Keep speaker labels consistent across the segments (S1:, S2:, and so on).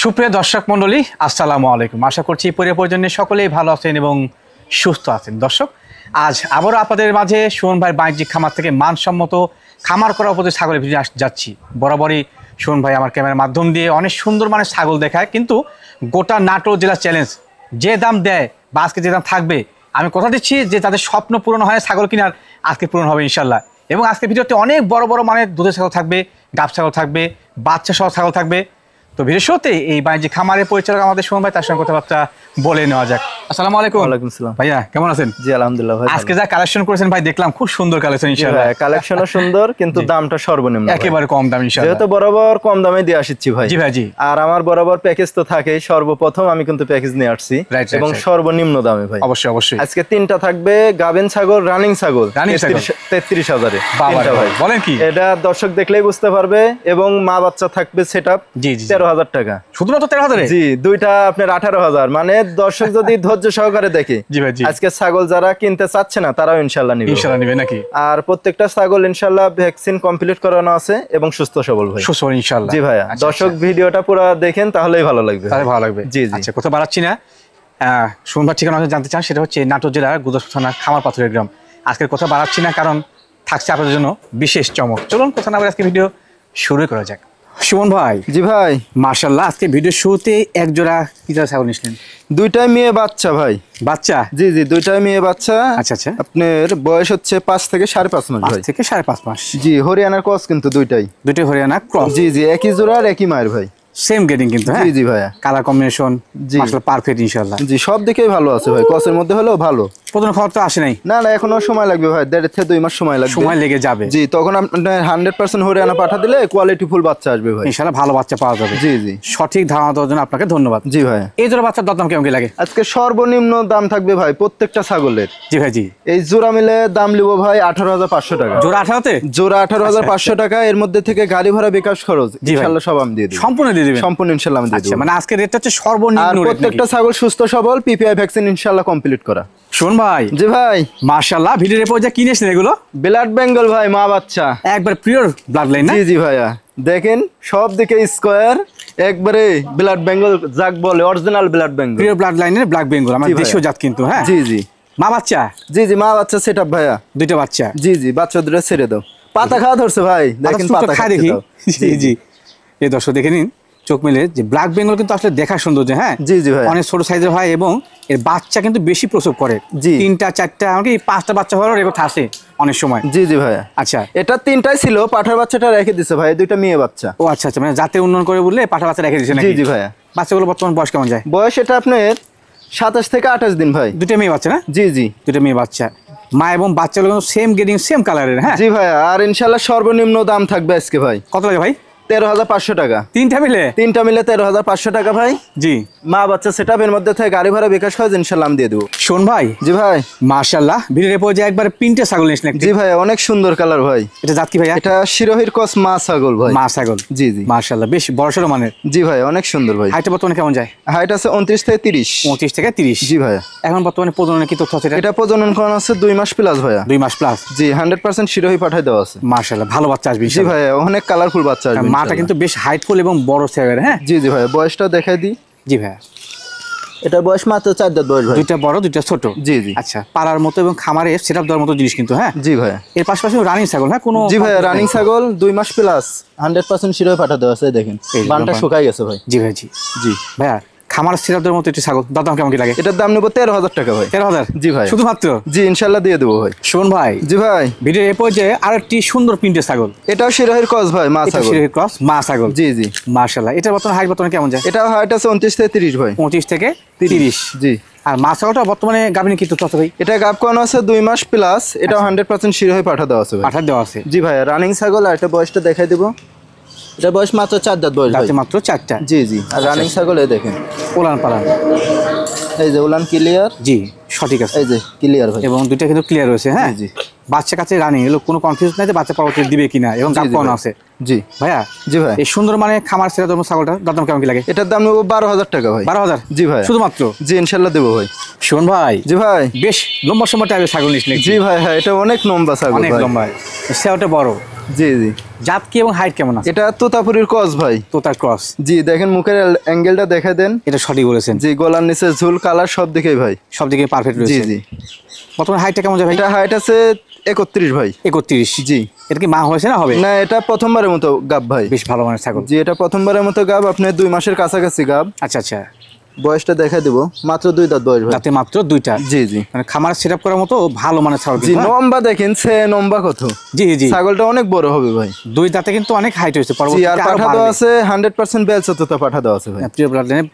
S1: সুপ্রিয় দর্শক মণ্ডলী, আসসালামু আলাইকুম। আশা করছি পরিজনে সকলেই ভালো আছেন এবং সুস্থ আছেন। দর্শক, আজ আবারও আপনাদের মাঝে সুমন ভাই বাণিজ্যিক খামার থেকে মানসম্মত খামার করার উপর ছাগলের ভিডিও যাচ্ছি। বরাবরই সুমন ভাই আমার ক্যামেরার মাধ্যম দিয়ে অনেক সুন্দর মানের ছাগল দেখায়, কিন্তু গোটা নাটোর জেলা চ্যালেঞ্জ, যে দাম দেয় বা আজকে যে দাম থাকবে, আমি কথা দিচ্ছি যে তাদের স্বপ্ন পূরণ হয় ছাগল কেনার, আজকে পূরণ হবে ইনশাল্লাহ। এবং আজকে ভিডিওতে অনেক বড় বড় মানের দুধের ছাগল থাকবে, গাব ছাগল থাকবে, বাচ্চা সহ ছাগল থাকবে। তো ভিডিও শুরুতে এই বাণিজ্যিক খামারের পরিচালক আমাদের সুমন ভাই, তার সঙ্গে কথাবার্তা বলে নেওয়া যাক। আসসালামু আলাইকুম।
S2: ওয়ালাইকুম আসসালাম।
S1: ভাইয়া কেমন আছেন?
S2: জি আলহামদুলিল্লাহ ভাই।
S1: আজকে যা কালেকশন করেছেন ভাই, দেখলাম খুব সুন্দর কালেকশন ইনশাআল্লাহ।
S2: কালেকশনও সুন্দর, কিন্তু দামটা সর্বনিম্ন,
S1: একেবারে কম দাম ইনশাআল্লাহ।
S2: যেহেতু বরাবর কম দামে দিয়ে আসছি ভাই।
S1: জি ভাই জি।
S2: আর আমার বরাবর প্যাকেজ তো থাকেই, সর্বপ্রথম আমি কিন্তু প্যাকেজ নিয়ে আসছি এবং সর্বনিম্ন দামে ভাই।
S1: অবশ্যই অবশ্যই।
S2: আজকে তিনটা থাকবে গাবেন ছাগল, রানিং ছাগল 33,000-এ। ভাই
S1: বলেন কি?
S2: এটা দর্শক দেখলেই বুঝতে পারবে। এবং মা বাচ্চা থাকবে সেটআপ 13,000 টাকা।
S1: শুধুমাত্র 13,000-এ?
S2: জি, দুইটা আপনার 18,000। মানে দর্শক যদি ধৈর্য সহকারে দেখে, আজকে ছাগল যারা কিনতে চাচ্ছে না তারাও ইনশাআল্লাহ নিবে নাকি? আর প্রত্যেকটা ছাগল ইনশাআল্লাহ ভ্যাকসিন কমপ্লিট করানো আছে এবং সুস্থ সবল ভাই।
S1: সুস্থ ইনশাআল্লাহ।
S2: জি ভাইয়া, দর্শক ভিডিওটা পুরো দেখেন তাহলেই ভালো লাগবে।
S1: তাহলে ভালো লাগবে।
S2: জি জি।
S1: আচ্ছা, কথা বাড়াচ্ছি না। সুমন ভাই ঠিকানা জানতে চান, সেটা হচ্ছে নাটোর জেলার গুদাসপুর থানা খামার পাথরের গ্রাম। আজকের কথা বাড়াচ্ছি না, কারণ থাকছে আপনাদের জন্য বিশেষ চমক। চলুন কথা না বলে আজকে ভিডিও শুরু করা যাক। সুমন ভাই।
S2: জি ভাই।
S1: মাশাআল্লাহ, আজকে ভিডিও শুরুতে এক জোড়া কি জোড়া ছাগল নিয়েছিলেন?
S2: দুইটাই মেয়ে বাচ্চা ভাই।
S1: বাচ্চা?
S2: জি জি, দুইটাই মেয়ে বাচ্চা।
S1: আচ্ছা আচ্ছা।
S2: আপনার বয়স হচ্ছে 5 থেকে 5.5 মাস ভাই।
S1: 5 থেকে 5.5 মাস।
S2: জি, হরিয়ানার ক্রস কিন্তু দুইটাই
S1: হরিয়ানা ক্রস।
S2: জি জি, একই জোড়া আর একই মায়ের ভাই।
S1: সেম গেটিং কিন্তু। হ্যাঁ
S2: জি জি ভাইয়া।
S1: কালার কম্বিনেশন মাশাআল্লাহ পারফেক্ট ইনশাআল্লাহ।
S2: জি, সব দিকেই ভালো আছে ভাই। ক্রসের মধ্যে হলেও ভালো।
S1: প্রথম খবর তো আসে নাই?
S2: না না, এখনো সময় লাগবে ভাই। 1.5 থেকে 2 মাস সময় লাগবে।
S1: সময় লেগে যাবে।
S2: জি, তখন আপনার 100% হরিয়ানা পাঠা দিলে কোয়ালিটি ফুল বাচ্চা আসবে ভাই।
S1: ইনশাআল্লাহ ভালো বাচ্চা পাওয়া যাবে।
S2: জি জি।
S1: সঠিক ধারণা দেওয়ার জন্য আপনাকে ধন্যবাদ।
S2: জি ভাই।
S1: এই জোড়া বাচ্চার দাম কেমন কি লাগে?
S2: আজকে সর্বনিম্ন দাম থাকবে ভাই প্রত্যেকটা ছাগলের।
S1: জি ভাই জি।
S2: এই জোড়া মিলে দাম লিব ভাই 18,500 টাকা।
S1: জোড়া 18তে?
S2: জোড়া 18,500 টাকা। এর মধ্যে থেকে গাড়ি ভাড়া বিকাশ খরচ ইনশাআল্লাহ সব আমি দিয়ে দেব।
S1: সম্পূর্ণ দিয়ে দিবেন?
S2: সম্পূর্ণ ইনশাআল্লাহ আমি দিয়ে দেব।
S1: মানে আজকে রেটটা হচ্ছে সর্বনিম্ন রেট।
S2: প্রত্যেকটা ছাগল সুস্থ সবল, পিপিআই ভ্যাকসিন ইনশাআল্লাহ কমপ্লিট করা।
S1: শুন ভাই।
S2: জি ভাই।
S1: মাশাআল্লাহ, ভিডিওর পর যা কিনেছেন এগুলো
S2: ব্লাড বেঙ্গল ভাই, মা বাচ্চা
S1: একবার পিওর ব্লাড লাইন না?
S2: জি জি ভাইয়া, দেখেন সব দিকে স্কয়ার, একবারে ব্লাড বেঙ্গল যাক বলে, original blood Bengal,
S1: pure blood লাইনের ব্ল্যাক বেঙ্গল, আমার দেশীয় জাত কিন্তু। হ্যাঁ
S2: জি জি।
S1: মা বাচ্চা?
S2: জি জি, মা বাচ্চা সেটআপ ভাইয়া।
S1: দুইটা বাচ্চা?
S2: জি জি, বাচ্চা দুটো ছেড়ে দাও। পাতা খাওয়া ধরছে ভাই, দেখেন পাতা খায় দেখি।
S1: জি জি। এই দর্শক দেখে নিন চোখ মিলে, যে ব্ল্যাক বেঙ্গল কিন্তু আসলে দেখা সুন্দর। যে হ্যাঁ
S2: জি জি ভাই,
S1: অনেক ছোট সাইজের হয় এবং এর বাচ্চা কিন্তু বেশি প্রসব করে। 3টা 4টা এমনকি 5টা বাচ্চা হওয়ার রেকর্ড আছে অনেক সময়।
S2: জি জি ভাইয়া।
S1: আচ্ছা,
S2: এটা 3টাই ছিল, পাঠার বাচ্চাটা রেখে দিছে ভাই, দুইটা মেয়ে বাচ্চা।
S1: ও আচ্ছা আচ্ছা, মানে জাতে উন্নয়ন করে বললে পাঠা বাচ্চা রেখে দিয়েছে নাকি?
S2: জি জি ভাইয়া।
S1: বাচ্চাগুলো বর্তমান বয়স কেমন যায়?
S2: বয়স এটা আপনার 27 থেকে 28 দিন ভাই।
S1: দুটো মেয়ে বাচ্চা না?
S2: জি জি,
S1: দুটো মেয়ে বাচ্চা। মা এবং বাচ্চাগুলো সেম গেটিং, সেম কালারের। হ্যাঁ
S2: জি ভাইয়া। আর ইনশাআল্লাহ সর্বনিম্ন দাম থাকবে আজকে ভাই।
S1: কত লাগে ভাই?
S2: 13,500 টাকা।
S1: তিনটা মিলে?
S2: তিনটা মিলে 13,500 টাকা ভাই।
S1: জি।
S2: মা বাচ্চা সেটআপের মধ্যে থেকে গাড়ি ভাড়া বিকাশ হয় ইনশাআল্লাহ আমি দিয়ে দেব।
S1: শোন ভাই।
S2: জি ভাই।
S1: মাশাআল্লাহ, ভিডিওর পর যে একবার পিনটে ছাগল নিয়েছেন?
S2: জি ভাই, অনেক সুন্দর কালার ভাই।
S1: এটা জাত কি ভাই?
S2: এটা শিরোহির ক্রস মা ছাগল ভাই।
S1: মা ছাগল? জি জি। মাশাআল্লাহ, বেশ বড়সড় মানের।
S2: জি ভাই, অনেক সুন্দর ভাই।
S1: হাইটটা বর্তমানে কেমন যায়?
S2: হাইট আছে 29 থেকে 30।
S1: 29 থেকে 30? জি ভাই। এখন বর্তমানে প্রজননের কি তথ্য আছে?
S2: এটা প্রজনন করানো আছে 2 মাস প্লাস ভাইয়া।
S1: 2 মাস প্লাস?
S2: জি, 100% শিরোহি পাঠাই দেওয়া আছে।
S1: মাশাআল্লাহ, ভালো বাচ্চা আসবে।
S2: জি ভাই, অনেক কালারফুল বাচ্চা আসবে।
S1: মাটা কিন্তু বেশ হাইটফুল এবং বড় সাইজের। হ্যাঁ
S2: জি জি ভাই, বয়সটা দেখাই দিই।
S1: জি ভাই।
S2: এটা বয়স মাত্র 4 দাঁত বয়স ভাই।
S1: দুইটা বড় দুইটা ছোট?
S2: জি জি।
S1: আচ্ছা, পালার মতো এবং খামারে সেটআপ দেওয়ার মতো জিনিস কিন্তু। হ্যাঁ
S2: জি ভাই।
S1: এর পাশাপাশি রানিং ছাগল? হ্যাঁ কোনো?
S2: জি ভাই, রানিং ছাগল 2 মাস প্লাস, 100% শিরোহি পাঠা দেওয়া আছে। দেখেন বানটা শুকাই গেছে ভাই।
S1: জি ভাই জি জি। ভাইয়া, খামার সেটআপ দেওয়ার মতো একটি ছাগল, দাম কেমন কি লাগে?
S2: এটার দাম নেব 13,000 টাকা ভাই।
S1: 13,000?
S2: জি ভাই।
S1: শুধুমাত্র?
S2: জি, ইনশাআল্লাহ দিয়ে দেবো ভাই।
S1: শোন ভাই।
S2: জি ভাই।
S1: ভিডিওর এরপর যে আরেকটি সুন্দর প্রিন্টের ছাগল,
S2: এটাও শিরোহির ক্রস ভাই, মা ছাগল।
S1: শিরোহির ক্রস মা ছাগল?
S2: জি জি।
S1: মাশাআল্লাহ, এটার বর্তমানে হাইট বর্তমানে কেমন যায়?
S2: এটা হাইট আছে 29 থেকে 30 ভাই।
S1: 25 থেকে 30?
S2: জি।
S1: আর মা ছাগলটা বর্তমানে গাভিনী কি তথ্য ভাই?
S2: এটা গাব কোন আছে 2 মাস প্লাস, এটা 100% শিরোহি পাঠা দেওয়া আছে ভাই।
S1: পাঠা দেওয়া আছে?
S2: জি ভাই। রানিং ছাগল। আর এটা বয়সটা দেখাই দেব। এটা বয়স মাত্র 4 দাঁত বয়স ভাই।
S1: মাত্র 4টা?
S2: জি জি। আর রানিং ছাগল এই দেখেন
S1: উলান পালান।
S2: এই যে উলান ক্লিয়ার।
S1: জি সঠিক আছে।
S2: এই যে ক্লিয়ার ভাই।
S1: এবং দুইটা কিন্তু ক্লিয়ার হয়েছে। হ্যাঁ
S2: জি।
S1: বাচ্চা কাছে রানিং, এগুলো কোনো কনফিউজ নাই যে বাচ্চা পরবর্তী দিবে কিনা, এবং গাব কোন আছে?
S2: জি
S1: ভাইয়া।
S2: জি ভাই।
S1: এই সুন্দর মানে খামার সেরা ধর্ম ছাগলটার দাম কেমন কি লাগে?
S2: এটার দাম নেব 12,000 টাকা ভাই।
S1: 12,000?
S2: জি ভাই।
S1: শুধুমাত্র?
S2: জি, ইনশাআল্লাহ দেবো ভাই।
S1: শোন ভাই।
S2: জি ভাই।
S1: বেশ লম্বা সময় টাইপের ছাগল নিস নাকি?
S2: জি ভাই। হ্যাঁ, এটা অনেক লম্বা ছাগল,
S1: অনেক লম্বা, সেওটা বড়।
S2: জি জি।
S1: জাত কি এবং হাইট কেমন আছে?
S2: এটা তোতাপুরির ক্রস ভাই।
S1: তোতার ক্রস।
S2: জি দেখেন মুখের অ্যাঙ্গেলটা দেখা দেন।
S1: এটা সঠিক বলেছেন।
S2: জি গলার নিচে ঝুল কালার সব দিকেই ভাই,
S1: সব দিকে পারফেক্ট রয়েছে।
S2: জি জি।
S1: বর্তমানে হাইটটা কেমন যায় ভাই?
S2: এটা হাইট আছে 31 ভাই।
S1: 31।
S2: জি।
S1: এটা কি মা হয়েছে না হবে?
S2: না এটা প্রথমবারের মতো গাব ভাই।
S1: বেশ ভালো মানের ছাগল।
S2: জি এটা প্রথমবারের মতো গাব, আপনি 2 মাসের কাছাকাছি গাব।
S1: আচ্ছা আচ্ছা।
S2: বয়সটা দেখা দেব, মাত্র 2 দাঁত বয়স ভাই।
S1: দাঁতে মাত্র 2টা।
S2: জি জি।
S1: মানে খামার সেটআপ করার মতো ভালো মানের ছাগল।
S2: জি লম্বা দেখেন, সে লম্বা কত।
S1: জি জি।
S2: ছাগলটা অনেক বড় হবে ভাই।
S1: 2 দাঁতে কিন্তু অনেক হাইট হয়েছে।
S2: জি
S1: পরবর্তীতে
S2: আর
S1: আরো
S2: পাঠা
S1: বাড়বে।
S2: দেওয়া আছে 100% বেলচা পাঠা দেওয়া আছে ভাই।
S1: প্রিয় ব্লাড লাইনে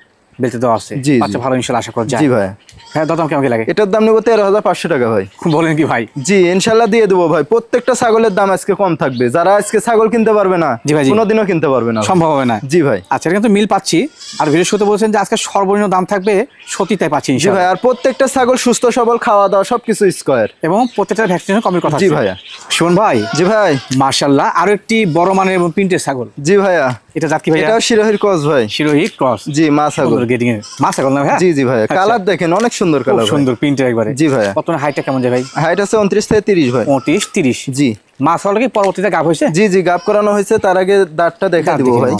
S1: বেলতে দেওয়া আছে।
S2: জি,
S1: আচ্ছা
S2: জি।
S1: ভালো ইনশাআল্লাহ আশা করা যায়।
S2: জি ভাই।
S1: হ্যাঁ দাম কেমন কি লাগে?
S2: এটার দাম নেব 13,500 টাকা ভাই।
S1: বলেন কি ভাই?
S2: জি ইনশাআল্লাহ দিয়ে দেবো ভাই। প্রত্যেকটা ছাগলের দাম আজকে কম থাকবে, যারা আজকে ছাগল কিনতে পারবে না
S1: জি ভাই, জি।
S2: কোনোদিনও কিনতে পারবে না,
S1: সম্ভব হবে না।
S2: জি ভাই।
S1: আচ্ছা এটা কিন্তু মিল পাচ্ছি। আর ভিডিওর শুরুতে বলছেন যে আজকে সর্বনিম্ন দাম থাকবে, সত্যি তাই পাচ্ছি
S2: জি ভাই।
S1: ইনশাআল্লাহ।
S2: আর প্রত্যেকটা ছাগল সুস্থ সবল, খাওয়া দাওয়া সবকিছু স্কয়ার,
S1: এবং প্রত্যেকটা ভ্যাকসিনের কমের কথা
S2: জি
S1: আছে।
S2: ভাইয়া।
S1: শোন ভাই।
S2: জি ভাই।
S1: মাশাআল্লাহ আরো একটি বড় মানের এবং প্রিন্টের ছাগল।
S2: জি ভাইয়া।
S1: এটা জাত কি ভাই?
S2: এটাও শিরোহির ক্রস ভাই।
S1: শিরোহী ক্রস।
S2: জি মা ছাগল।
S1: গেটিং এর মা ছাগল না ভাই?
S2: জি জি ভাইয়া। কালার দেখেন অনেক সুন্দর কালার,
S1: সুন্দর প্রিন্টের একবারে।
S2: জি ভাইয়া।
S1: কত হাইটটা কেমন যায় ভাই?
S2: হাইট আছে 29 থেকে 30 ভাই।
S1: 29 30।
S2: জি।
S1: মা ছাগল কি পরবর্তীতে গাব হয়েছে?
S2: জি জি গাব করানো হয়েছে, তার আগে দাঁতটা দেখা দিব ভাই।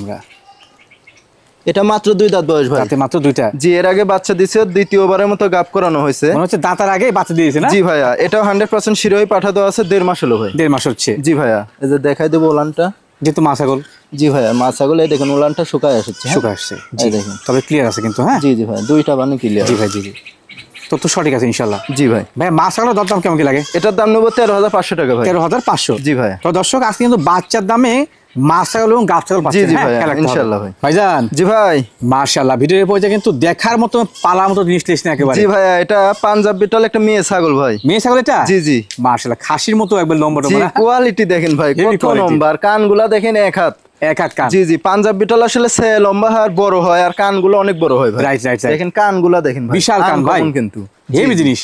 S2: এটা মাত্র 2 দাঁত বয়স ভাই।
S1: দাঁতে মাত্র 2টা।
S2: জি এর আগে বাচ্চা দিছে, দ্বিতীয়বারের মতো গাব করানো হয়েছে।
S1: মনে হচ্ছে দাঁতার আগে বাচ্চা দিয়েছে না?
S2: জি ভাইয়া। এটাও 100% শিরোহী পাঠা দেওয়া আছে, 1.5 মাস হলো ভাই।
S1: 1.5 মাস হচ্ছে।
S2: জি ভাইয়া। এই যে দেখাই দেবো ওলানটা,
S1: যেহেতু মা ছাগল।
S2: জি ভাইয়া মা ছাগল। এই দেখেন ওলানটা শুকায় আসছে,
S1: শুকায় আসছে।
S2: জি দেখেন।
S1: তবে ক্লিয়ার আছে কিন্তু। হ্যাঁ
S2: জি জি ভাই, 2টা বানি ক্লিয়ার।
S1: জি ভাই, জি জি। তো সঠিক আছে ইনশাআল্লাহ।
S2: জি ভাই।
S1: ভাই মা ছাগলের দাম কেমন কি লাগে?
S2: এটার দাম নেব 13,500 টাকা ভাই।
S1: 13,500।
S2: জি ভাই।
S1: তো দর্শক আজকে কিন্তু বাচ্চার দামে মা ছাগল এবং গাব ছাগল পাচ্ছেন।
S2: জি জি
S1: হ্যাঁ,
S2: ভাইয়া,
S1: খেয়াল রাখতে হবে।
S2: ইনশাআল্লাহ ভাই।
S1: ভাইজান।
S2: জি ভাই।
S1: মাশাআল্লাহ ভিডিওর পর্যায়ে কিন্তু দেখার মতো পালার মতো জিনিস লিস্ট না একেবারে।
S2: জি ভাইয়া। এটা পাঞ্জাব বিটল একটা মেয়ে ছাগল ভাই।
S1: মেয়ে ছাগল এটা?
S2: জি জি।
S1: মাশাআল্লাহ খাসির মতো একবার লম্বা
S2: জি
S1: লম্বা।
S2: কোয়ালিটি দেখেন ভাই,
S1: Heavy
S2: কত
S1: quality।
S2: নম্বর। কানগুলা দেখেন এক হাত।
S1: এক হাত কান।
S2: জি জি। পাঞ্জাব বিটল আসলে সে লম্বা হয় আর বড় হয়, আর কানগুলো অনেক বড় হয় ভাই।
S1: Right right right.
S2: দেখেন কানগুলা দেখেন ভাই,
S1: বিশাল কান ভাই
S2: আনকমন কিন্তু।
S1: হেভি জিনিস।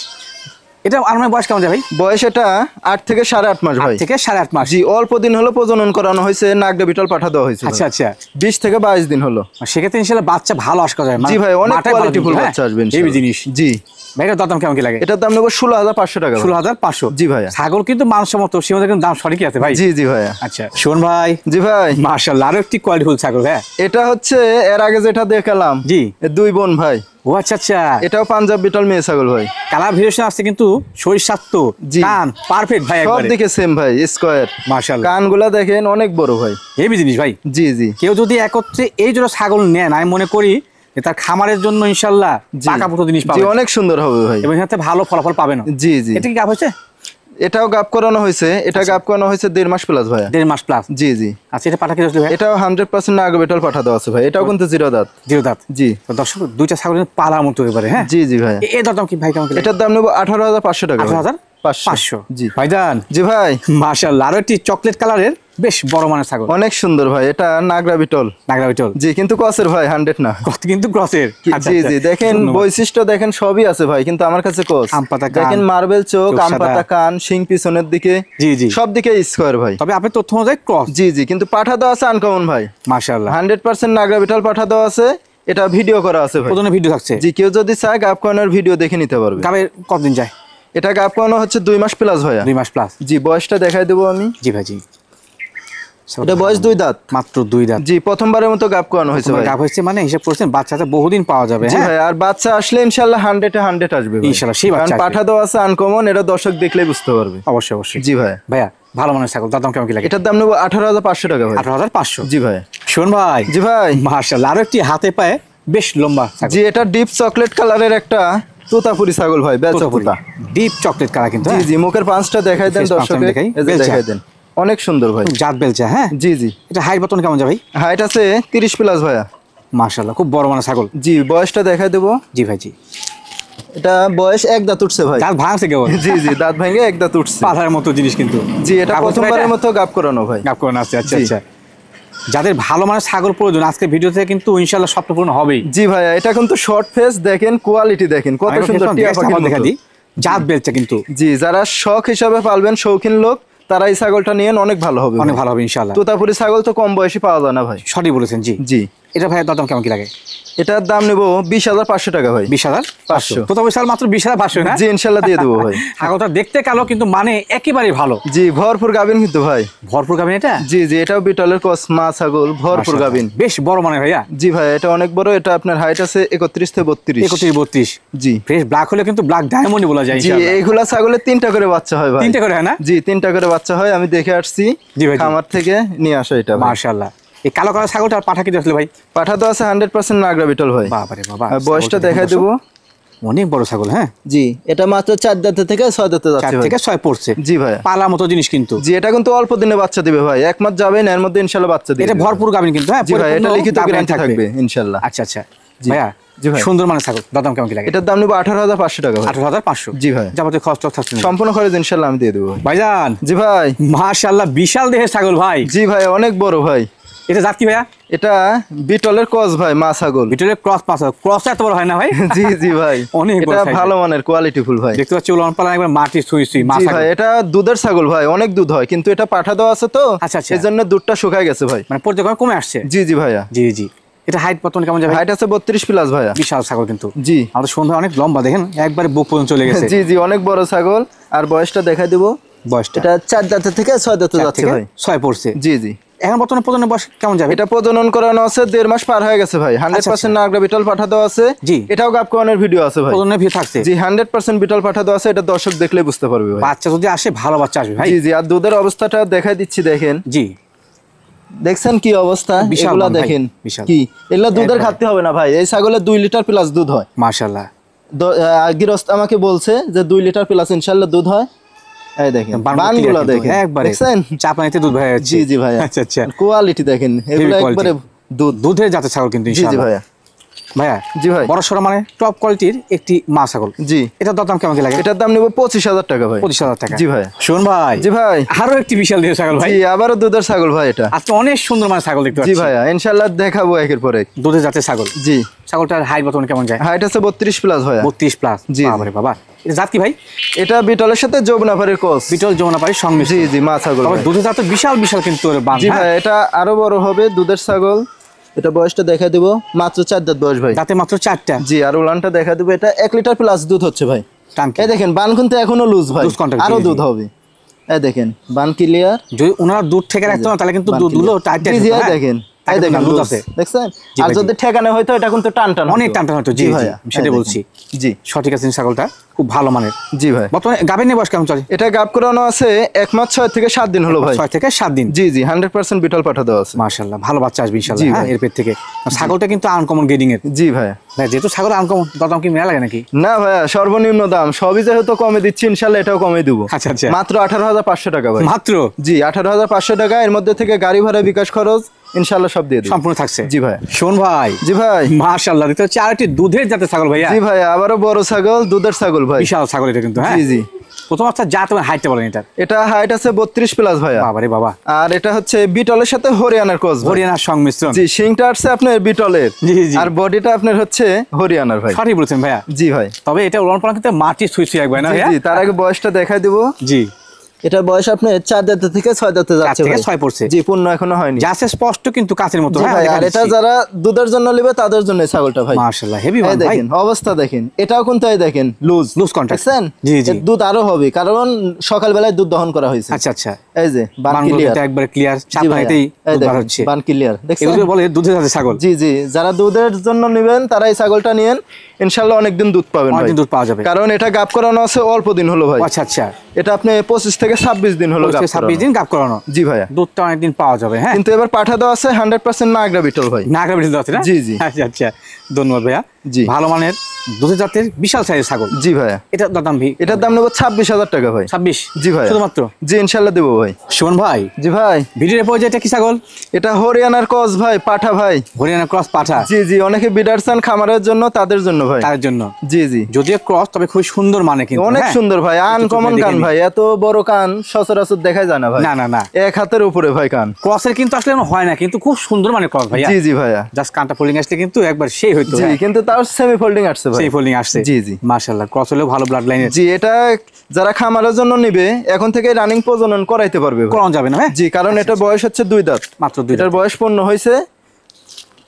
S1: এটা আমার বয়স কেমন যায় ভাই?
S2: বয়স এটা 8 থেকে 8.5 মাস ভাই।
S1: 8 থেকে 8.5 মাস।
S2: জি অল্প দিন হলো প্রজনন করানো হয়েছে, নাগডা বিটল পাঠা দেওয়া হয়েছে।
S1: আচ্ছা আচ্ছা।
S2: 20 থেকে 22 দিন হলো।
S1: সেক্ষেত্রে ইনশাআল্লাহ বাচ্চা ভালো আশা করা যায়।
S2: জি ভাই অনেক কোয়ালিটিফুল বাচ্চা আসবে
S1: হেভি
S2: ইনশাআল্লাহ।
S1: জিনিস।
S2: জি
S1: ভাই এটার দাম কেমন কি লাগে?
S2: এটার দাম নেব 16,500 টাকা।
S1: 16,500।
S2: জি ভাইয়া।
S1: ছাগল কিন্তু মানসম্মত, সীমাতে কিন্তু দাম সঠিকই আছে ভাই।
S2: জি জি ভাইয়া।
S1: আচ্ছা শোন ভাই।
S2: জি ভাই।
S1: মাশাআল্লাহ আরো একটি কোয়ালিটিফুল ছাগল। হ্যাঁ
S2: এটা হচ্ছে এর আগে যেটা দেখালাম।
S1: জি।
S2: 2 বোন ভাই।
S1: ও আচ্ছা আচ্ছা।
S2: এটাও পাঞ্জাব বিটল মেয়ে ছাগল ভাই।
S1: কালার ভেরিয়েশন আসছে কিন্তু শরীর স্বাস্থ্য
S2: জি।
S1: কান পারফেক্ট ভাই
S2: সব
S1: একবারে।
S2: দিকে সেম ভাই, স্কয়ার।
S1: মাশাআল্লাহ
S2: কানগুলা দেখেন অনেক বড় ভাই।
S1: হেভি জিনিস ভাই।
S2: জি জি।
S1: কেউ যদি একত্রে এই জোড়া ছাগল নেন আমি মনে করি যে তার খামারের জন্য ইনশাআল্লাহ
S2: জি।
S1: পাকাপোক্ত জিনিস
S2: জি
S1: পাবে
S2: অনেক সুন্দর হবে ভাই।
S1: এবং এতে ভালো ফলাফল পাবেন।
S2: জি জি।
S1: এটা কি গাব হয়েছে?
S2: এটাও গাব করানো হয়েছে। এটা গাব করানো হয়েছে 1.5 মাস প্লাস ভাইয়া।
S1: 1.5 মাস প্লাস।
S2: জি জি।
S1: আচ্ছা এটা পাঠা কি আসলে ভাই?
S2: এটাও 100% নাগা বিটল পাঠা দেওয়া আছে ভাই। এটাও কিন্তু 0 দাঁত।
S1: 0 দাঁত।
S2: জি।
S1: তো দর্শক দুইটা ছাগল পালার মতো এবারে। হ্যাঁ
S2: জি জি ভাই।
S1: এর দাম কি ভাই কেমন কি?
S2: এটার দাম নেব 18,500 টাকা।
S1: 18,500।
S2: জি
S1: ভাইজান।
S2: জি ভাই।
S1: মাশাআল্লাহ আরো একটি চকলেট কালারের বেশ বড় মানের ছাগল।
S2: অনেক সুন্দর ভাই। এটা নাগরা বিটল।
S1: নাগরা বিটল।
S2: জি কিন্তু ক্রসের ভাই, 100 না।
S1: কত কিন্তু ক্রসের।
S2: জি জি। দেখেন বৈশিষ্ট্য দেখেন সবই আছে ভাই, কিন্তু আমার কাছে ক্রস।
S1: আমপাতা কান।
S2: দেখেন মার্বেল চোখ, আমপাতা কান, শিং পিছনের দিকে।
S1: জি জি।
S2: সব দিকে স্কয়ার ভাই।
S1: তবে আপনি তথ্য অনুযায়ী ক্রস।
S2: জি জি। কিন্তু পাঠা দেওয়া আছে আনকমন ভাই।
S1: মাশাআল্লাহ
S2: 100% নাগরা বিটল পাঠা দেওয়া আছে। এটা ভিডিও করা আছে ভাই।
S1: কতদিনের ভিডিও থাকছে?
S2: জি কেউ যদি চায় গাব করানোর ভিডিও দেখে নিতে পারবে।
S1: গাবের কতদিন যায়?
S2: এটা গাব করানো হচ্ছে 2 মাস প্লাস ভাইয়া।
S1: 2 মাস প্লাস।
S2: জি বয়সটা দেখাই দেবো আমি।
S1: জি ভাই জি।
S2: এটা বয়স 2 দাঁত।
S1: মাত্র 2 দাঁত।
S2: জি প্রথমবারের মতো গাব করানো হয়েছে ভাই।
S1: গাব হয়েছে মানে হিসাব করছেন বাচ্চাটা বহুদিন পাওয়া যাবে।
S2: জি
S1: হ্যাঁ
S2: ভাই। আর বাচ্চা আসলে ইনশাআল্লাহ 100 এ 100 আসবে ভাই।
S1: ইনশাআল্লাহ সেই বাচ্চা
S2: কারণ
S1: আসবে।
S2: পাঠা দেওয়া আছে আনকমন, এটা দর্শক দেখলেই বুঝতে পারবে।
S1: অবশ্যই অবশ্যই।
S2: জি ভাই।
S1: ভাইয়া ভালো মানের ছাগল দাম কেমন কি লাগে?
S2: এটার দাম নেব 18,500 টাকা ভাই।
S1: 18,500।
S2: জি ভাই।
S1: শোন ভাই।
S2: জি ভাই।
S1: মাশাআল্লাহ আরো একটি হাতে পায়ে বেশ লম্বা ছাগল।
S2: জি এটা ডিপ চকলেট কালারের একটা তোতাপুরি ছাগল ভাই, বেলচা তোতা।
S1: ডিপ চকলেট কালার কিন্তু।
S2: জি জি। মুখের পাঁচটা দেখাই দেন দর্শককে। এই যে দেখাই দেন। অনেক সুন্দর ভাই।
S1: জাত বেলচা। হ্যাঁ
S2: জি জি।
S1: এটা হাইট বর্তমান কেমন যায় ভাই?
S2: হাইট আছে 30 প্লাস ভাইয়া।
S1: মাশাআল্লাহ খুব বড় মানের ছাগল।
S2: জি বয়সটা দেখাই দেবো।
S1: জি ভাই জি।
S2: এটা বয়স 1 দাঁত উঠছে ভাই।
S1: দাঁত ভাঙছে কেবল।
S2: জি জি। দাঁত ভেঙে 1 দাঁত উঠছে।
S1: পাথার মতো জিনিস কিন্তু।
S2: জি এটা প্রথমবারের মতো গাব করানো ভাই।
S1: গাব করানো আছে। আচ্ছা আচ্ছা। যাদের ভালো মানের ছাগল প্রয়োজন আজকে ভিডিওতে কিন্তু ইনশাআল্লাহ স্বপ্ন পূরণ হবেই।
S2: জি ভাইয়া। এটা কিন্তু শর্ট ফেস দেখেন, কোয়ালিটি দেখেন কত সুন্দর। টিয়া পাখির
S1: দেখা
S2: মতো।
S1: দিই জাত বেলচা কিন্তু।
S2: জি যারা শখ হিসাবে পালবেন, শৌখিন লোক, তারা এই ছাগলটা নিয়ে অনেক ভালো হবে।
S1: অনেক ভালো হবে ইনশাআল্লাহ।
S2: তোতাপুরি ছাগল তো কম বয়সী পাওয়া যায় না ভাই।
S1: সঠিক বলেছেন। জি
S2: জি।
S1: এটা ভাই দাম কেমন কি লাগে?
S2: এটার দাম নেব 20,500 টাকা ভাই।
S1: 20,500 তো তবে সাল মাত্র 20,500 না?
S2: জি ইনশাআল্লাহ দিয়ে দেবো ভাই।
S1: ছাগলটা দেখতে কালো কিন্তু মানে একেবারে ভালো।
S2: জি ভরপুর গাবিন কিন্তু ভাই।
S1: ভরপুর গাবিন এটা?
S2: জি জি এটাও বিটলের ক্রস মা ছাগল, ভরপুর গাবিন।
S1: বেশ বড় মানে ভাইয়া।
S2: জি ভাই এটা অনেক বড়, এটা আপনার হাইট আছে 31 থেকে 32।
S1: 31-32
S2: জি
S1: ফ্রেশ ব্ল্যাক হলে কিন্তু ব্ল্যাক ডায়মন্ডই বলা যায়।
S2: জি এইগুলা ছাগলের 3টা করে বাচ্চা হয় ভাই।
S1: 3টা করে হয় না?
S2: জি 3টা করে বাচ্চা হয়, আমি দেখে আসছি খামার থেকে নিয়ে আসা এটা।
S1: মাশাআল্লাহ। এই কালো কালো ছাগলটা আর পাঠা কি আসলে ভাই?
S2: পাঠা তো আছে 100% নাগরা বিটল ভাই।
S1: বাবারে বাবা,
S2: বয়সটা দেখাই দেবো।
S1: অনেক বড় ছাগল। হ্যাঁ
S2: জি এটা মাত্র 4 দাঁত থেকে 6 দাঁতে যাচ্ছে
S1: 4 থেকে 6 পড়ছে।
S2: জি ভাই
S1: পালা মতো জিনিস কিন্তু।
S2: জি এটা কিন্তু অল্প দিনে বাচ্চা দিবে ভাই, 1 মাস যাবে না এর মধ্যে ইনশাআল্লাহ বাচ্চা দিবে।
S1: এটা ভরপুর গাবিন কিন্তু। হ্যাঁ
S2: জি ভাই এটা লিখিত গ্যারান্টি থাকবে ইনশাআল্লাহ।
S1: আচ্ছা আচ্ছা ভাইয়া,
S2: জি ভাই
S1: সুন্দর মানে ছাগল, দাম কেমন কি লাগে?
S2: এটার দাম নেব 18,500 টাকা ভাই।
S1: 18,500?
S2: জি ভাই
S1: যাবতীয় খরচ থাকছে
S2: সম্পূর্ণ খরচ ইনশাআল্লাহ আমি দিয়ে দেব
S1: ভাইজান।
S2: জি ভাই
S1: মাশাআল্লাহ বিশাল দেহের ছাগল ভাই।
S2: জি ভাই অনেক বড় ভাই।
S1: এটা জাত কি ভাইয়া?
S2: এটা বিটলের ক্রস ভাই, মা ছাগল।
S1: বিটলের ক্রস পাস, ক্রস এত বড় হয় না ভাই?
S2: জি জি ভাই
S1: অনেক বড়,
S2: এটা ভালো মানের কোয়ালিটি ফুল ভাই।
S1: দেখতে পাচ্ছি উলান পালান একবার মাটি ছুঁই ছুঁই মা
S2: জি
S1: ছাগল।
S2: ভাই এটা দুধের ছাগল ভাই, অনেক দুধ হয় কিন্তু এটা পাঠা দেওয়া আছে তো,
S1: আচ্ছা আচ্ছা,
S2: এজন্য দুধটা শুকায় গেছে ভাই,
S1: মানে পর্যায়ক্রমে কমে আসছে।
S2: জি জি ভাইয়া।
S1: জি জি এটা হাইট বর্তমানে কেমন যাবে?
S2: হাইট আছে 32 প্লাস ভাইয়া।
S1: বিশাল ছাগল কিন্তু।
S2: জি
S1: আমাদের সন্ধ্যা অনেক লম্বা, দেখেন একবারে বুক পর্যন্ত চলে গেছে।
S2: জি জি অনেক বড় ছাগল। আর বয়সটা দেখাই দেব।
S1: বয়সটা
S2: এটা 4 দাঁত থেকে 6 দাঁতে যাচ্ছে ভাই।
S1: 6 পড়ছে।
S2: জি জি
S1: এখন বর্তমানে প্রজনন বয়স কেমন যাবে?
S2: এটা প্রজনন করানো আছে 1.5 মাস পার হয়ে গেছে ভাই। 100% নাগরা বিটল পাঠা দেওয়া আছে।
S1: জি
S2: এটাও গাব করানোর ভিডিও আছে ভাই।
S1: প্রজননের ভিডিও থাকছে।
S2: জি 100% বিটল পাঠা দেওয়া আছে, এটা দর্শক দেখলে বুঝতে পারবে ভাই।
S1: বাচ্চা যদি আসে ভালো বাচ্চা আসবে ভাই।
S2: জি জি আর দুধের অবস্থাটা দেখাই দিচ্ছি, দেখেন।
S1: জি
S2: দেখছেন কি অবস্থা,
S1: বিশাল
S2: এগুলা
S1: ভাই,
S2: দেখেন
S1: বিশাল।
S2: কি এগুলা দুধের খাতে হবে না ভাই, এই ছাগলের 2 লিটার প্লাস দুধ হয়
S1: মাশাআল্লাহ।
S2: গৃহস্থ আমাকে বলছে যে 2 লিটার প্লাস ইনশাআল্লাহ দুধ হয়। এই দেখেন বানগুলো দেখেন একবারে,
S1: দেখছেন চাপানিতে দুধ ভাই আছে।
S2: জি জি ভাই
S1: আচ্ছা আচ্ছা
S2: কোয়ালিটি দেখেন, এগুলো একবারে
S1: দুধের জাতের ছাগল কিন্তু
S2: জি জি
S1: ইনশাআল্লাহ।
S2: ভাইয়া
S1: ভাইয়া
S2: জি ভাই
S1: বড় সড়ো মানে টপ কোয়ালিটির একটি মা ছাগল।
S2: জি
S1: এটার দাম কেমন কি লাগে?
S2: এটার দাম নেব 25,000 টাকা ভাই।
S1: 25,000 টাকা?
S2: জি ভাই।
S1: শুন ভাই।
S2: জি ভাই
S1: আরো একটি বিশাল দেহের ছাগল ভাই।
S2: জি আবারও দুধের ছাগল ভাই। এটা
S1: আজকে অনেক সুন্দর মানে ছাগল দেখতে পাচ্ছি।
S2: জি ভাইয়া ইনশাআল্লাহ দেখাবো একের পর এক।
S1: দুধের জাতের ছাগল।
S2: জি
S1: ছাগলটার হাইট বর্তমানে কেমন যায়?
S2: হাইট আছে 32 প্লাস ভাইয়া।
S1: 32 প্লাস?
S2: জি
S1: বাবারে বাবা, এটা জাত কি ভাই?
S2: এটা বিটলের সাথে যমুনাপাড়ির ক্রস।
S1: বিটল যমুনাপাড়ির সংমিশ্রণ।
S2: জি জি মা ছাগল।
S1: তবে দুধের জাত বিশাল বিশাল কিন্তু ওর বান।
S2: জি ভাই এটা আরো বড় হবে দুধের ছাগল। এটা বয়সটা দেখা দেব, মাত্র 4 দাঁত বয়স ভাই।
S1: দাঁতে মাত্র 4টা?
S2: জি আর উলানটা দেখা দেব। এটা 1 লিটার প্লাস দুধ হচ্ছে ভাই।
S1: এই
S2: দেখেন বান কিন্তু এখনো লুজ ভাই, আরো দুধ হবে। এই দেখেন বান ক্লিয়ার।
S1: যদি ওনারা দুধ থেকে রাখতো না তাহলে কিন্তু দুধগুলো টাইট টাইট
S2: হতো। জি দেখেন এই দেখেন লুজ আছে, দেখছেন? আর যদি ঠেকানো হয়তো এটা কিন্তু টান টান,
S1: অনেক টান টান হতো। জি ভাই সেটা বলছি।
S2: জি
S1: সঠিক আছে, ছাগলটা খুব ভালো মানের।
S2: জি ভাই
S1: বর্তমানে গাবের নিয়ে বয়স কেমন চলে?
S2: এটা গাব করানো আছে 1 মাস 6 থেকে 7 দিন হলো ভাই।
S1: 6 থেকে 7 দিন?
S2: জি জি 100% বিটল পাঠা দেওয়া আছে।
S1: মাশাআল্লাহ ভালো বাচ্চা আসবে ইনশাআল্লাহ। হ্যাঁ এর পেট থেকে। ছাগলটা কিন্তু আনকমন গ্রেডিং এর।
S2: জি ভাই
S1: ভাই যেহেতু ছাগল আনকমন, দাম কি মেলা লাগে নাকি?
S2: না ভাইয়া সর্বনিম্ন দাম সবই যেহেতু কমে দিচ্ছি ইনশাআল্লাহ এটাও কমে দেব।
S1: আচ্ছা আচ্ছা
S2: মাত্র 18,500 টাকা ভাই।
S1: মাত্র?
S2: জি 18,500 টাকা। এর মধ্যে থেকে গাড়ি ভাড়া বিকাশ খরচ ইনশাআল্লাহ সব দিয়ে দেব,
S1: সম্পূর্ণ থাকছে।
S2: জি ভাই।
S1: শোন ভাই।
S2: জি ভাই
S1: মাশাআল্লাহ দেখতে হচ্ছে আরেকটি দুধের জাতের ছাগল ভাইয়া।
S2: জি ভাই আবারও বড় ছাগল, দুধের ছাগল ভাই।
S1: বিশাল ছাগল এটা কিন্তু। হ্যাঁ
S2: জি জি
S1: প্রথম আচ্ছা জাত এবং হাইটটা বলেন এটা।
S2: এটা হাইট আছে 32 প্লাস ভাইয়া।
S1: বাবারে বাবা।
S2: আর এটা হচ্ছে বিটলের সাথে হরিয়ানার ক্রস।
S1: হরিয়ানার সংমিশ্রণ।
S2: জি শিংটা আছে আপনার বিটলের।
S1: জি জি
S2: আর বডিটা আপনার হচ্ছে হরিয়ানার ভাই।
S1: সঠিক বলেছেন ভাইয়া।
S2: জি ভাই
S1: তবে এটা উলান পালান কিন্তু মাটি ছুঁই ছুঁই একবার না ভাইয়া?
S2: জি তার আগে বয়সটা দেখাই দেব।
S1: জি
S2: এটা বয়স আপনার 4 দাঁত থেকে 6 দাঁতে যাচ্ছে
S1: ভাই। 6
S2: ভাই।
S1: পড়ছে?
S2: জি পূর্ণ এখনো হয়নি।
S1: যাচ্ছে স্পষ্ট কিন্তু কাচের মতো।
S2: জি
S1: হ্যাঁ
S2: ভাই আর এটা যারা দুধের জন্য নেবে তাদের জন্য ছাগলটা ভাই।
S1: মাশাআল্লাহ হেভি ভাই।
S2: দেখেন অবস্থা দেখেন, এটাও কিন্তু এই দেখেন লুজ
S1: কন্টাক্ট।
S2: দেখছেন?
S1: জি জি
S2: দুধ আরো হবে কারণ সকাল বেলায় দুধ দহন করা হয়েছে।
S1: আচ্ছা আচ্ছা
S2: এই যে বান ক্লিয়ার
S1: একবার ক্লিয়ার, চাপাইতেই দুধ বার হচ্ছে।
S2: বান ক্লিয়ার দেখছেন?
S1: এগুলো বলে দুধের জাতের ছাগল।
S2: জি জি যারা দুধের জন্য নেবেন তারা এই ছাগলটা নিয়েন, ইনশাআল্লাহ অনেক দিন দুধ পাবেন ভাই।
S1: অনেক দিন দুধ পাওয়া যাবে
S2: কারণ এটা গাব করানো আছে অল্প দিন হলো ভাই।
S1: আচ্ছা আচ্ছা
S2: এটা আপনি 25 থেকে 26 দিন হলো গাব করানো।
S1: 26 দিন গাব করানো।
S2: জি ভাইয়া
S1: দুধটা অনেক দিন পাওয়া যাবে। হ্যাঁ
S2: কিন্তু এবার পাঠা দেওয়া আছে 100% নাগরা বিটল ভাই।
S1: নাগরা বিটল আছে না?
S2: জি জি
S1: আচ্ছা আচ্ছা ধন্যবাদ ভাইয়া।
S2: জি
S1: ভালো মানের দুধের জাতের বিশাল সাইজের ছাগল।
S2: জি ভাইয়া
S1: এটার দাম ভি?
S2: এটার দাম নেব 26,000 টাকা ভাই।
S1: 26?
S2: জি ভাই
S1: শুধুমাত্র?
S2: জি ইনশাআল্লাহ দেবো ভাই।
S1: শোন ভাই।
S2: জি ভাই
S1: ভিডিওর পর্যায়ে এটা কি ছাগল?
S2: এটা হরিয়ানার ক্রস ভাই, পাঠা ভাই।
S1: হরিয়ানা ক্রস পাঠা?
S2: জি জি অনেকে বিডার চান খামারের জন্য, তাদের জন্য ভাই।
S1: তার জন্য?
S2: জি জি
S1: যদিও ক্রস তবে খুব সুন্দর মানে কিন্তু।
S2: অনেক সুন্দর ভাই, আনকমন কান ভাই। এত বড় কান সচরাচর দেখা যায় না ভাই।
S1: না না না
S2: এক হাতের উপরে ভাই কান।
S1: ক্রসের কিন্তু আসলে হয় না, কিন্তু খুব সুন্দর মানে ক্রস ভাইয়া।
S2: জি জি ভাইয়া
S1: জাস্ট কানটা ফোল্ডিং আসলে কিন্তু একবার সেই হইতো।
S2: জি কিন্তু তাও সেমি ফোল্ডিং আসছে ভাই।
S1: সেই ফোল্ডিং আসছে।
S2: জি জি
S1: মাশাআল্লাহ ক্রস হলেও ভালো ব্লাড লাইনের।
S2: জি এটা যারা খামারের জন্য নিবে এখন থেকে রানিং প্রজনন করাইতে পারবে।
S1: করানো যাবে না?
S2: জি কারণ এটা বয়স হচ্ছে 2 দাঁত
S1: মাত্র 2 দাঁত।
S2: এটার বয়স পূর্ণ হয়েছে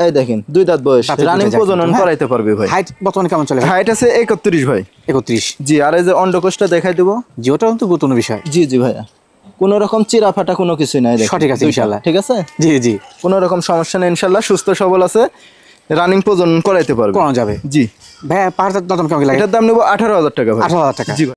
S2: এই দেখেন 2 দাঁত বয়স, রানিং প্রজনন করাইতে পারবে ভাই।
S1: হাইট বর্তমানে কেমন চলে?
S2: হাইট আছে 31 ভাই।
S1: 31।
S2: জি, আর এই যে অন্ডকোষটা দেখাই দেব।
S1: জি, ওটাও তো গুরুত্বপূর্ণ বিষয়।
S2: জি জি ভাইয়া, কোনো রকম চিরা ফাটা কোনো কিছু নাই, দেখেন
S1: সঠিক আছে ইনশাআল্লাহ।
S2: ঠিক আছে,
S1: জি জি,
S2: কোনো রকম সমস্যা নেই ইনশাআল্লাহ, সুস্থ সবল আছে, রানিং প্রজনন করাইতে পারবে।
S1: করানো যাবে।
S2: জি
S1: ভাই, পাহাড় দাম কেমন লাগে?
S2: এটার দাম নেব 18,000 টাকা ভাই।
S1: 18,000 টাকা।
S2: জি ভাই।